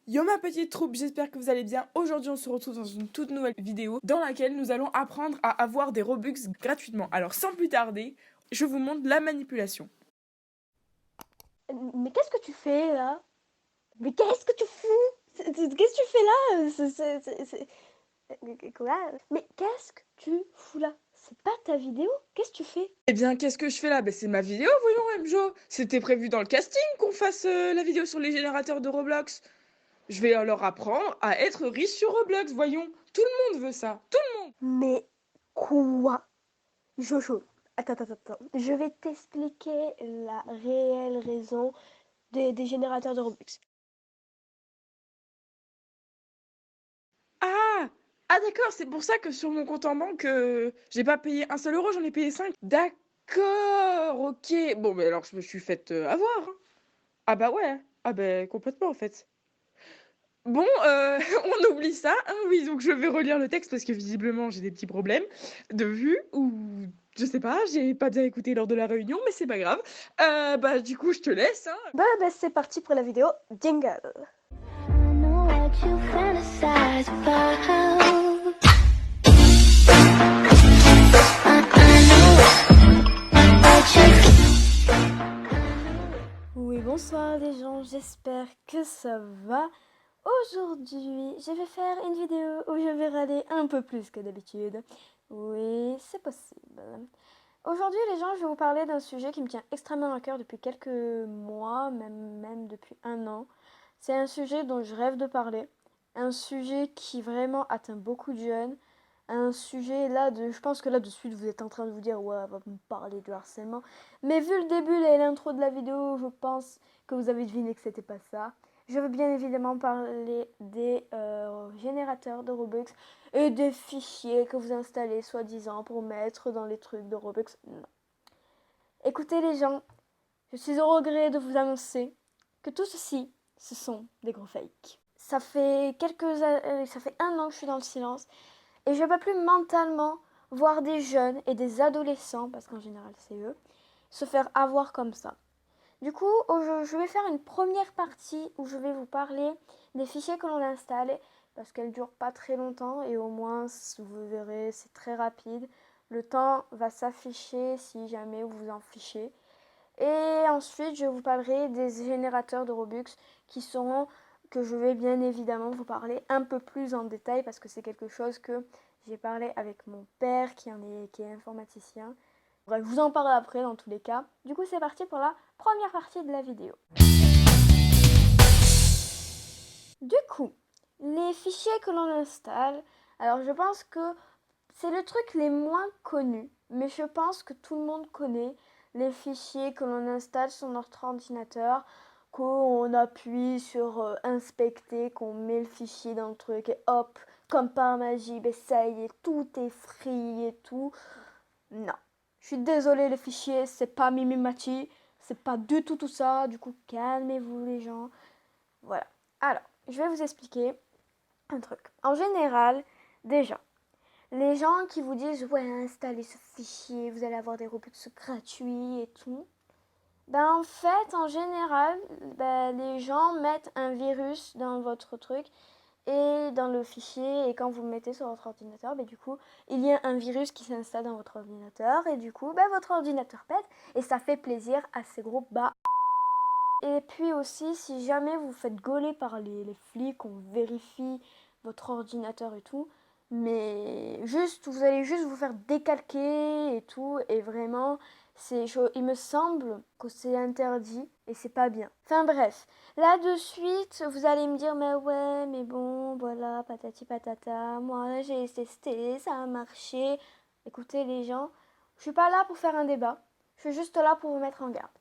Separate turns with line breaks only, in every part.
Yo ma petite troupe, j'espère que vous allez bien. Aujourd'hui on se retrouve dans une toute nouvelle vidéo dans laquelle nous allons apprendre à avoir des Robux gratuitement. Alors sans plus tarder, je vous montre la manipulation.
Mais qu'est-ce que tu fais là? Mais qu'est-ce que tu fous? Qu'est-ce que tu fais là? Quoi? Mais qu'est-ce que tu fous là? C'est pas ta vidéo? Qu'est-ce que tu fais?
Eh bien qu'est-ce que je fais là? C'est ma vidéo, voyons Mjo. C'était prévu dans le casting qu'on fasse la vidéo sur les générateurs de Roblox. Je vais leur apprendre à être riche sur Roblox, voyons. Tout le monde veut ça, tout le monde.
Mais quoi? Jojo, attends. Je vais t'expliquer la réelle raison des générateurs de Robux.
Ah! Ah d'accord, c'est pour ça que sur mon compte en banque, j'ai pas payé un seul euro, j'en ai payé 5. D'accord, ok. Bon, mais alors je me suis faite avoir, hein. Ah bah ouais, ah bah complètement en fait. Bon, on oublie ça, hein, oui, donc je vais relire le texte parce que visiblement j'ai des petits problèmes de vue ou je sais pas, j'ai pas bien écouté lors de la réunion, mais c'est pas grave. Bah du coup je te laisse, hein.
Bah c'est parti pour la vidéo. Jingle. Oui, bonsoir les gens, j'espère que ça va. Aujourd'hui, je vais faire une vidéo où je vais râler un peu plus que d'habitude. Oui, c'est possible. Aujourd'hui, les gens, je vais vous parler d'un sujet qui me tient extrêmement à cœur depuis quelques mois, même depuis un an. C'est un sujet dont je rêve de parler, un sujet qui vraiment atteint beaucoup de jeunes, un sujet je pense que là de suite vous êtes en train de vous dire ouais, elle va me parler de harcèlement, mais vu le début et l'intro de la vidéo, je pense que vous avez deviné que c'était pas ça. Je veux bien évidemment parler des générateurs de Robux et des fichiers que vous installez soi-disant pour mettre dans les trucs de Robux. Non. Écoutez les gens, je suis au regret de vous annoncer que tout ceci, ce sont des gros fakes. Ça fait ça fait un an que je suis dans le silence et je ne peux plus mentalement voir des jeunes et des adolescents, parce qu'en général c'est eux, se faire avoir comme ça. Du coup, je vais faire une première partie où je vais vous parler des fichiers que l'on installe parce qu'elle ne dure pas très longtemps et au moins, vous verrez, c'est très rapide. Le temps va s'afficher si jamais vous vous en fichez. Et ensuite, je vous parlerai des générateurs de Robux que je vais bien évidemment vous parler un peu plus en détail parce que c'est quelque chose que j'ai parlé avec mon père qui est informaticien. Bref, je vous en parle après dans tous les cas. Du coup, c'est parti pour la première partie de la vidéo. Du coup, les fichiers que l'on installe, alors je pense que c'est le truc les moins connus, mais je pense que tout le monde connaît les fichiers que l'on installe sur notre ordinateur, qu'on appuie sur inspecter, qu'on met le fichier dans le truc et hop, comme par magie, ben ça y est, tout est free et tout. Non, je suis désolée les fichiers, c'est pas Mimimati, c'est pas du tout ça, du coup calmez-vous les gens. Voilà. Alors, je vais vous expliquer un truc. En général, déjà, les gens qui vous disent ouais, installez ce fichier, vous allez avoir des Robux gratuits et tout. Ben en fait, en général, les gens mettent un virus dans votre truc et dans le fichier, et quand vous le mettez sur votre ordinateur, du coup, il y a un virus qui s'installe dans votre ordinateur et du coup, votre ordinateur pète et ça fait plaisir à ces groupes bas. Et puis aussi, si jamais vous faites gauler par les flics, on vérifie votre ordinateur et tout, mais juste, vous allez juste vous faire décalquer et tout, et vraiment, il me semble que c'est interdit et c'est pas bien. Enfin bref, là de suite, vous allez me dire, mais ouais, mais bon, voilà, patati patata, moi j'ai testé, ça a marché. Écoutez les gens, je suis pas là pour faire un débat, je suis juste là pour vous mettre en garde.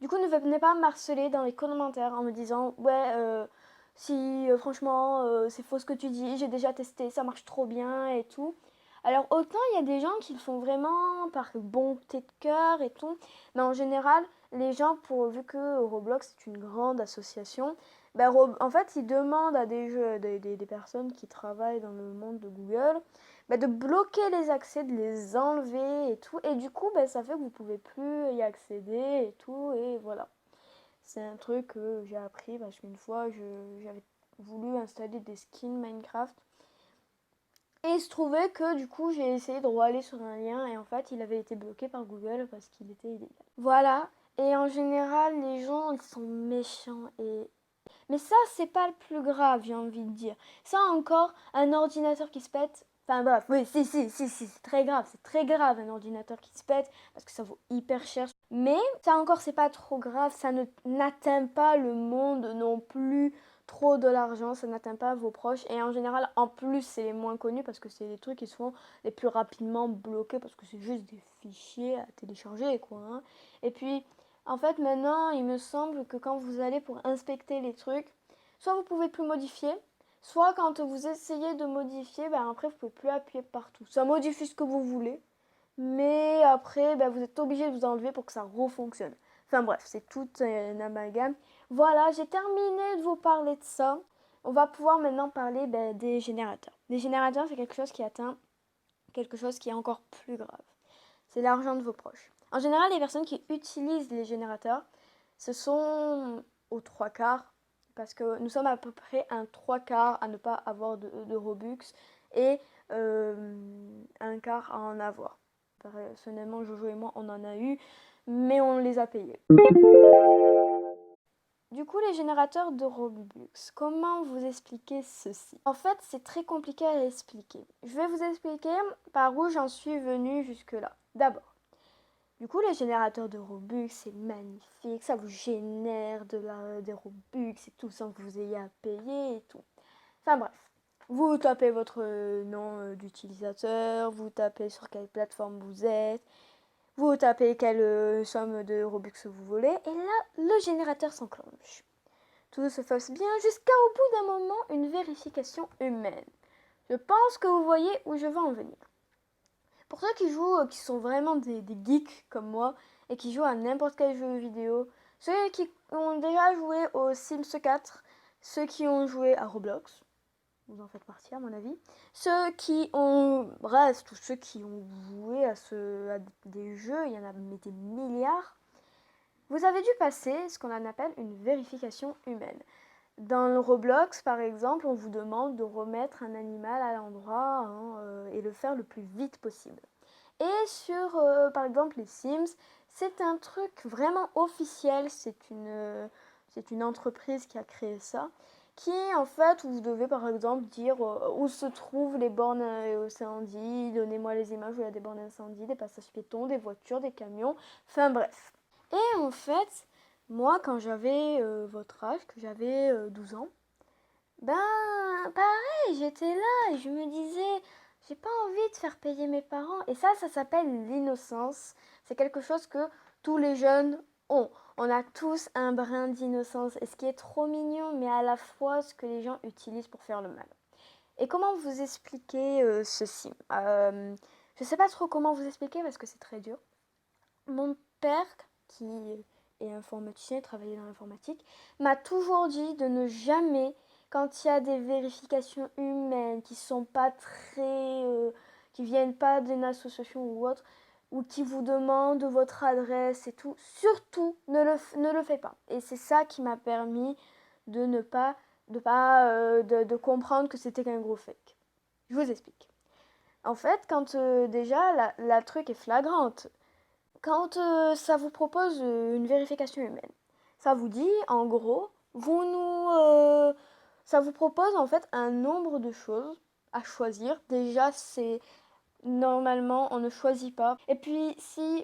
Du coup, ne venez pas me harceler dans les commentaires en me disant ouais, si franchement c'est faux ce que tu dis, j'ai déjà testé, ça marche trop bien et tout. Alors autant il y a des gens qui le font vraiment par bonté de cœur et tout, mais en général, les gens, vu que Roblox c'est une grande association, en fait ils demandent à des personnes qui travaillent dans le monde de Google de bloquer les accès, de les enlever et tout. Et du coup, ça fait que vous pouvez plus y accéder et tout. Et voilà. C'est un truc que j'ai appris parce qu'une fois, voulu installer des skins Minecraft. Et il se trouvait que du coup j'ai essayé de aller sur un lien et en fait il avait été bloqué par Google parce qu'il était illégal. Voilà, et en général les gens ils sont méchants et... Mais ça c'est pas le plus grave, j'ai envie de dire. Ça encore, un ordinateur qui se pète, enfin bref, oui si, c'est très grave un ordinateur qui se pète parce que ça vaut hyper cher. Mais ça encore c'est pas trop grave, ça n'atteint pas le monde non plus trop de l'argent, ça n'atteint pas vos proches et en général en plus c'est les moins connus parce que c'est les trucs qui se font les plus rapidement bloqués parce que c'est juste des fichiers à télécharger quoi. Hein. Et puis en fait maintenant il me semble que quand vous allez pour inspecter les trucs, soit vous pouvez plus modifier, soit quand vous essayez de modifier, ben après vous pouvez plus appuyer partout. Ça modifie ce que vous voulez, mais après ben, vous êtes obligé de vous enlever pour que ça refonctionne. Enfin bref, c'est tout un amalgame. Voilà, j'ai terminé de vous parler de ça. On va pouvoir maintenant parler des générateurs. Les générateurs, c'est quelque chose qui atteint quelque chose qui est encore plus grave. C'est l'argent de vos proches. En général, les personnes qui utilisent les générateurs, ce sont aux 3/4, parce que nous sommes à peu près un 3/4 à ne pas avoir de Robux et un quart à en avoir. Personnellement, Jojo et moi, on en a eu, mais on les a payés. Du coup, les générateurs de Robux, comment vous expliquer ceci? En fait, c'est très compliqué à expliquer. Je vais vous expliquer par où j'en suis venue jusque-là. D'abord, du coup, les générateurs de Robux, c'est magnifique, ça vous génère des Robux et tout sans que vous ayez à payer et tout. Enfin bref, vous tapez votre nom d'utilisateur, vous tapez sur quelle plateforme vous êtes, vous tapez quelle somme de Robux vous voulez, et là, le générateur s'enclenche. Tout se passe bien jusqu'à au bout d'un moment une vérification humaine. Je pense que vous voyez où je veux en venir. Pour ceux qui jouent, qui sont vraiment des geeks comme moi, et qui jouent à n'importe quel jeu vidéo, ceux qui ont déjà joué aux Sims 4, ceux qui ont joué à Roblox, vous en faites partie à mon avis, ceux qui ont, bref, tous ceux qui ont joué à des jeux, il y en a des milliards, vous avez dû passer ce qu'on appelle une vérification humaine. Dans le Roblox, par exemple, on vous demande de remettre un animal à l'endroit et le faire le plus vite possible. Et sur, par exemple, les Sims, c'est un truc vraiment officiel, c'est une entreprise qui a créé ça, qui en fait, où vous devez par exemple dire où se trouvent les bornes incendie, donnez-moi les images où il y a des bornes incendie, des passages piétons, des voitures, des camions, enfin bref. Et en fait, moi quand j'avais votre âge, que j'avais 12 ans, ben pareil, j'étais là et je me disais, j'ai pas envie de faire payer mes parents. Et ça s'appelle l'innocence. C'est quelque chose que tous les jeunes ont. On a tous un brin d'innocence. Et ce qui est trop mignon, mais à la fois ce que les gens utilisent pour faire le mal. Et comment vous expliquer ceci Je sais pas trop comment vous expliquer parce que c'est très dur. Mon père, qui est informaticien, travaillait dans l'informatique, m'a toujours dit de ne jamais, quand il y a des vérifications humaines qui sont pas qui viennent pas d'une association ou autre, ou qui vous demandent votre adresse et tout, surtout ne le faites pas. Et c'est ça qui m'a permis de ne pas, de comprendre que c'était qu'un gros fake. Je vous explique. En fait, quand déjà la truc est flagrante, quand ça vous propose une vérification humaine, ça vous dit, en gros, ça vous propose en fait un nombre de choses à choisir. Déjà, c'est normalement, on ne choisit pas. Et puis, si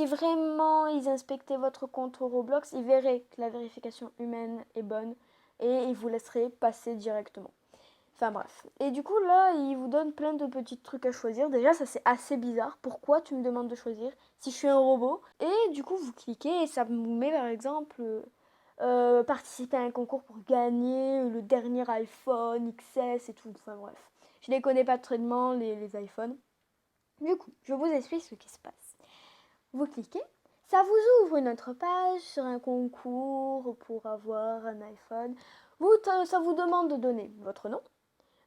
vraiment ils inspectaient votre compte Roblox, ils verraient que la vérification humaine est bonne et ils vous laisseraient passer directement. Enfin bref. Et du coup, là, il vous donne plein de petits trucs à choisir. Déjà, ça c'est assez bizarre. Pourquoi tu me demandes de choisir si je suis un robot? Et du coup, vous cliquez et ça vous met par exemple participer à un concours pour gagner le dernier iPhone XS et tout. Enfin bref. Je les connais pas très les iPhones. Du coup, je vous explique ce qui se passe. Vous cliquez. Ça vous ouvre une autre page sur un concours pour avoir un iPhone. Ça vous demande de donner votre nom,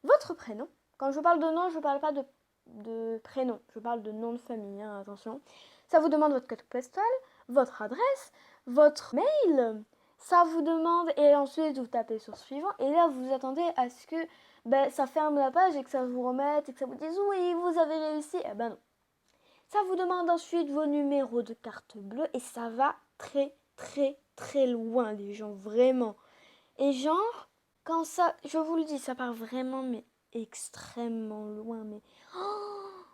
votre prénom. Quand je parle de nom, je ne parle pas de prénom, je parle de nom de famille, hein, attention. Ça vous demande votre code postal, votre adresse, votre mail, Ça vous demande, et ensuite vous tapez sur suivant, et là vous attendez à ce que ça ferme la page et que ça vous remette et que ça vous dise oui, vous avez réussi. Eh ben non. Ça vous demande ensuite vos numéros de carte bleue et ça va très très très loin, les gens, vraiment. Et genre, quand ça, je vous le dis, ça part vraiment, mais extrêmement loin, mais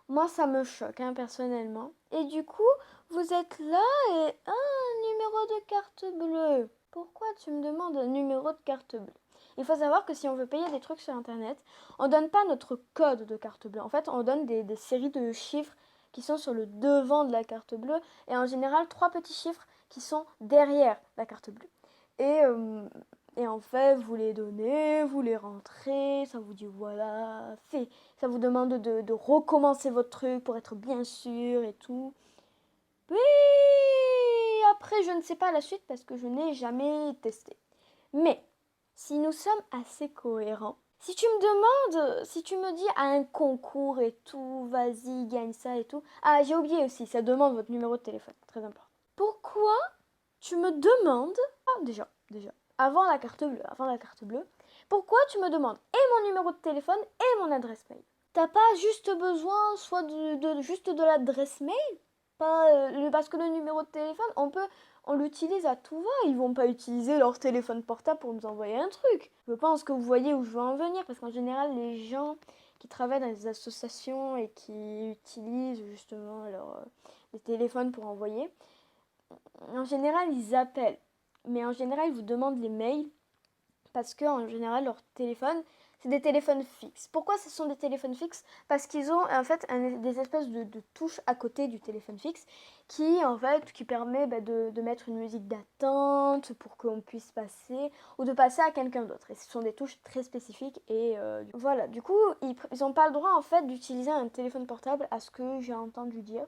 moi ça me choque, hein, personnellement. Et du coup, vous êtes là et un numéro de carte bleue. Pourquoi tu me demandes un numéro de carte bleue? Il faut savoir que si on veut payer des trucs sur internet, on donne pas notre code de carte bleue. En fait, on donne des séries de chiffres qui sont sur le devant de la carte bleue et en général 3 petits chiffres qui sont derrière la carte bleue. Et, euh, et en fait, vous les donnez, vous les rentrez, ça vous dit voilà, fait. Ça vous demande de recommencer votre truc pour être bien sûr et tout. Puis après, je ne sais pas la suite parce que je n'ai jamais testé. Mais si nous sommes assez cohérents, si tu me demandes, si tu me dis à un concours et tout, vas-y, gagne ça et tout. Ah, j'ai oublié aussi, ça demande votre numéro de téléphone, très important. Pourquoi tu me demandes, déjà, avant la carte bleue, pourquoi tu me demandes et mon numéro de téléphone et mon adresse mail? T'as pas juste besoin soit juste de l'adresse mail, pas parce que le numéro de téléphone, on l'utilise à tout va. Ils vont pas utiliser leur téléphone portable pour nous envoyer un truc. Je pense que vous voyez où je veux en venir, parce qu'en général, les gens qui travaillent dans les associations et qui utilisent justement les téléphones pour envoyer, en général, ils appellent. Mais en général, ils vous demandent les mails parce que en général, leur téléphone, c'est des téléphones fixes. Pourquoi ce sont des téléphones fixes? Parce qu'ils ont en fait des espèces de touches à côté du téléphone fixe qui permet de mettre une musique d'attente pour qu'on puisse passer ou de passer à quelqu'un d'autre. Et ce sont des touches très spécifiques et voilà. Du coup, ils n'ont pas le droit en fait d'utiliser un téléphone portable, à ce que j'ai entendu dire.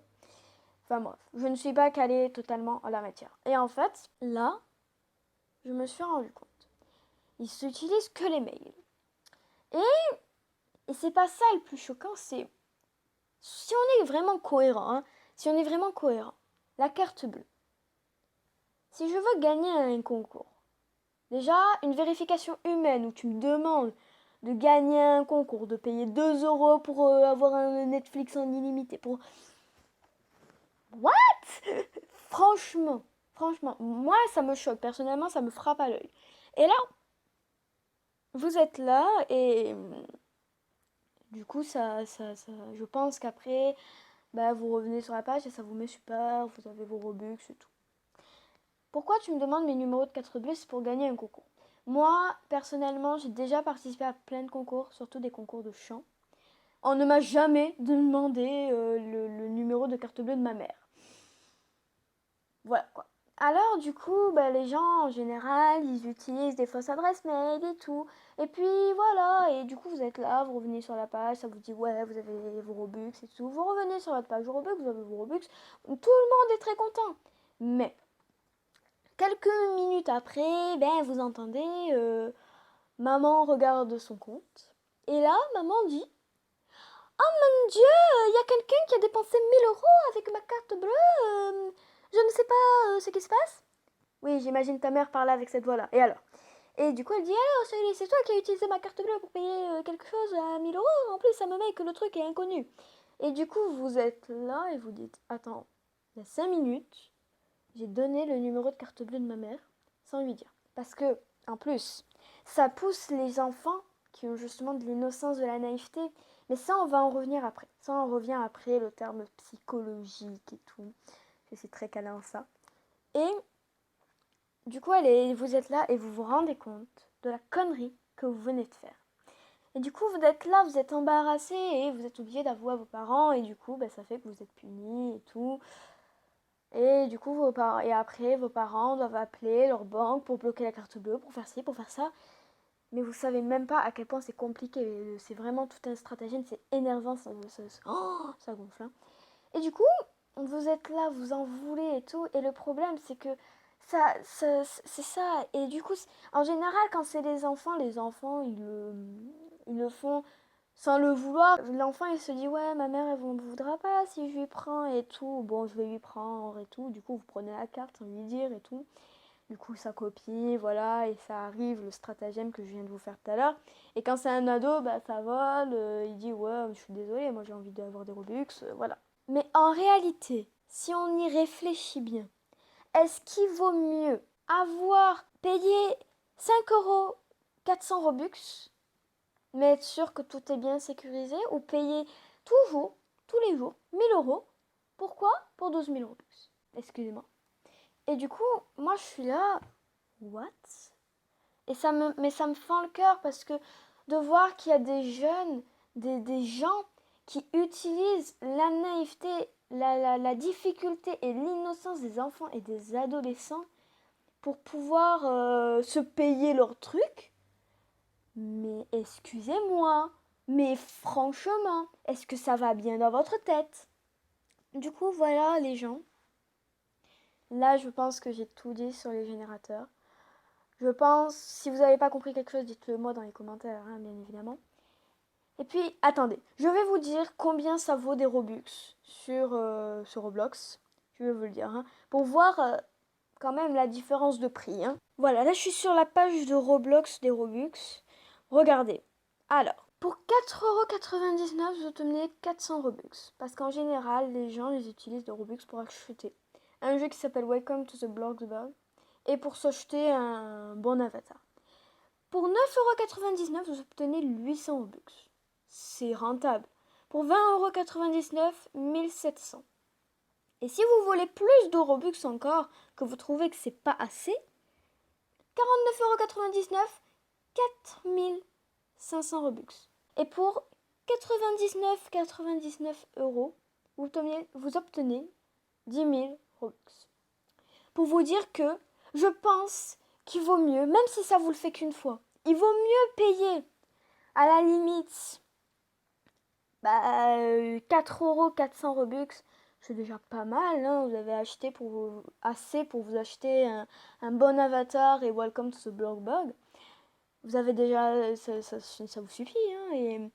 Enfin bref, je ne suis pas calée totalement en la matière. Et en fait, là, je me suis rendu compte. Ils s'utilisent que les mails. Et c'est pas ça le plus choquant, c'est si on est vraiment cohérent, hein, si on est vraiment cohérent, la carte bleue. Si je veux gagner un concours, déjà une vérification humaine où tu me demandes de gagner un concours, de payer 2 euros pour avoir un Netflix en illimité, pour... What? Franchement, moi ça me choque, personnellement ça me frappe à l'œil. Et là, vous êtes là et du coup je pense qu'après, vous revenez sur la page et ça vous met super, vous avez vos Robux et tout. Pourquoi tu me demandes mes numéros de carte bleue? C'est pour gagner un concours. Moi, personnellement, j'ai déjà participé à plein de concours, surtout des concours de chant. On ne m'a jamais demandé le numéro de carte bleue de ma mère. Voilà quoi. Alors du coup, les gens en général, ils utilisent des fausses adresses mail et tout. Et puis voilà, et du coup vous êtes là, vous revenez sur la page, ça vous dit ouais, vous avez vos Robux et tout. Vous revenez sur votre page Robux, vous avez vos Robux. Tout le monde est très content. Mais quelques minutes après, vous entendez maman regarde son compte. Et là, maman dit: oh mon Dieu, il y a quelqu'un qui a dépensé 1 000 € avec ma carte bleue. Je ne sais pas ce qui se passe. Oui, j'imagine ta mère parler avec cette voix-là. Et alors? Et du coup, elle dit: alors, c'est toi qui as utilisé ma carte bleue pour payer quelque chose à 1 000 €. En plus, ça me met que le truc est inconnu. Et du coup, vous êtes là et vous dites: attends, il y a 5 minutes, j'ai donné le numéro de carte bleue de ma mère sans lui dire. Parce que, en plus, ça pousse les enfants qui ont justement de l'innocence, de la naïveté. Mais ça, on va en revenir après. Ça, on revient après, le terme psychologique et tout. Je suis très calée en ça. Et du coup, vous êtes là et vous vous rendez compte de la connerie que vous venez de faire. Et du coup, vous êtes là, vous êtes embarrassé et vous êtes obligé d'avouer à vos parents. Et du coup, ça fait que vous êtes punis et tout. Et du coup, après, vos parents doivent appeler leur banque pour bloquer la carte bleue, pour faire ci, pour faire ça. Mais vous savez même pas à quel point c'est compliqué. C'est vraiment tout un stratagème, c'est énervant, ça gonfle. Hein. Et du coup, vous êtes là, vous en voulez et tout. Et le problème, c'est que c'est ça. Et du coup, en général, quand c'est les enfants, ils le font sans le vouloir. L'enfant, il se dit: ouais, ma mère, elle ne voudra pas si je lui prends et tout. Bon, je vais lui prendre et tout. Du coup, vous prenez la carte sans lui dire et tout. Du coup, ça copie, voilà, et ça arrive, le stratagème que je viens de vous faire tout à l'heure. Et quand c'est un ado, bah, ça vole, il dit « Ouais, je suis désolé, moi j'ai envie d'avoir des Robux, voilà. » Mais en réalité, si on y réfléchit bien, est-ce qu'il vaut mieux avoir payé 5 euros 400 Robux, mais être sûr que tout est bien sécurisé, ou payer toujours, tous les jours, 1000 euros? Pourquoi? Pour 12 000 Robux. Excusez-moi. Et du coup, moi je suis là, what? Et mais ça me fend le cœur parce que de voir qu'il y a des jeunes, des gens qui utilisent la naïveté, la difficulté et l'innocence des enfants et des adolescents pour pouvoir se payer leurs trucs. Mais excusez-moi, mais franchement, est-ce que ça va bien dans votre tête? Du coup, voilà les gens. Là, je pense que j'ai tout dit sur les générateurs. Je pense, si vous n'avez pas compris quelque chose, dites-le moi dans les commentaires, hein, bien évidemment. Et puis, attendez, je vais vous dire combien ça vaut des Robux sur Roblox. Je vais vous le dire, hein, pour voir quand même la différence de prix. Hein. Voilà, là je suis sur la page de Roblox des Robux. Regardez. Alors, pour 4,99 €, vous obtenez 400 Robux. Parce qu'en général, les gens les utilisent de Robux pour acheter un jeu qui s'appelle Welcome to the Bloxburg et pour s'acheter un bon avatar. Pour 9,99 €, vous obtenez 800 Robux. C'est rentable. Pour 20,99 €, 1700. Et si vous voulez plus de Robux encore, que vous trouvez que c'est pas assez, 49,99 €, 4500 Robux. Et pour 99,99 €, vous obtenez 10 000 Robux. Pour vous dire que je pense qu'il vaut mieux, même si ça vous le fait qu'une fois, il vaut mieux payer à la limite 4 € 400 Robux. C'est déjà pas mal, hein. Vous avez acheté assez pour vous acheter un bon avatar et Welcome to the Bloxburg. Vous avez déjà, ça vous suffit, hein,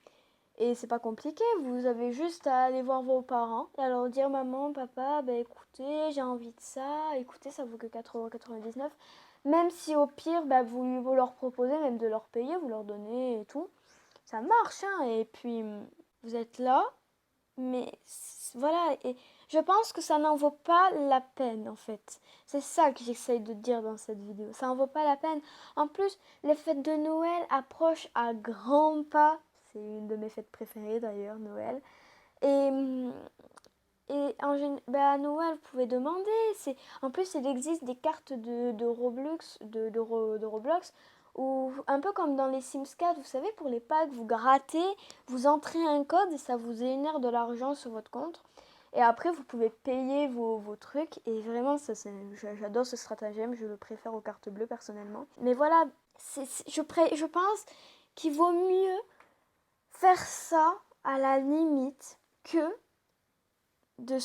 et c'est pas compliqué. Vous avez juste à aller voir vos parents et à leur dire maman, papa, écoutez, j'ai envie de ça, écoutez, ça vaut que 4,99 €. Même si au pire, vous leur proposez même de leur payer, vous leur donnez et tout. Ça marche, hein, et puis vous êtes là, mais voilà, et je pense que ça n'en vaut pas la peine en fait. C'est ça que j'essaye de dire dans cette vidéo, ça n'en vaut pas la peine. En plus, les fêtes de Noël approchent à grands pas, c'est une de mes fêtes préférées d'ailleurs, Noël. Et à Noël, vous pouvez demander, en plus il existe des cartes de Roblox, de Roblox, ou un peu comme dans les Sims 4, vous savez, pour les packs, vous grattez, vous entrez un code et ça vous génère de l'argent sur votre compte. Et après, vous pouvez payer vos trucs. Et vraiment, j'adore ce stratagème, je le préfère aux cartes bleues personnellement. Mais voilà, je pense qu'il vaut mieux faire ça à la limite que de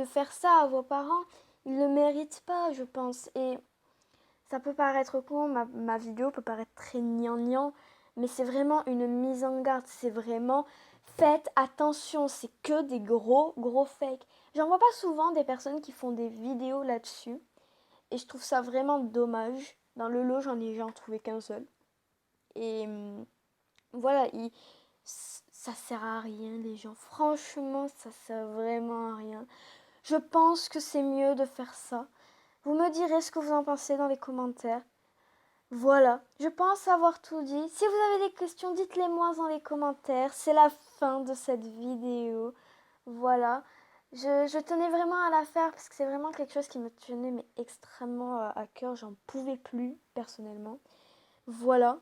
faire ça à vos parents. Ils ne le méritent pas, je pense. Et ça peut paraître con, ma vidéo peut paraître très gnangnan, mais c'est vraiment une mise en garde. C'est vraiment, faites attention, c'est que des gros fakes. J'en vois pas souvent des personnes qui font des vidéos là-dessus. Et je trouve ça vraiment dommage. Dans le lot, j'en ai trouvé qu'un seul. Et voilà, ça sert à rien les gens. Franchement, ça sert vraiment à rien. Je pense que c'est mieux de faire ça. Vous me direz ce que vous en pensez dans les commentaires. Voilà, je pense avoir tout dit. Si vous avez des questions, dites-les moi dans les commentaires. C'est la fin de cette vidéo. Voilà, je tenais vraiment à la faire parce que c'est vraiment quelque chose qui me tenait mais extrêmement à cœur. J'en pouvais plus personnellement. Voilà.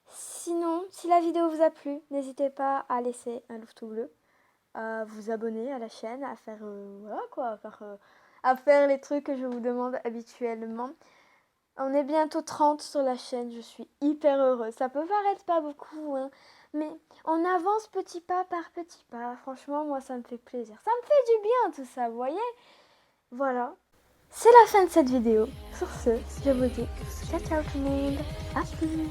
Sinon, si la vidéo vous a plu, n'hésitez pas à laisser un louveteau bleu, à vous abonner à la chaîne, à faire à faire les trucs que je vous demande habituellement. On est bientôt 30 sur la chaîne, je suis hyper heureuse. Ça peut paraître pas beaucoup, hein, mais on avance petit pas par petit pas. Franchement, moi, ça me fait plaisir. Ça me fait du bien tout ça, vous voyez? Voilà. C'est la fin de cette vidéo. Sur ce, je vous dis ciao ciao tout le monde. À plus.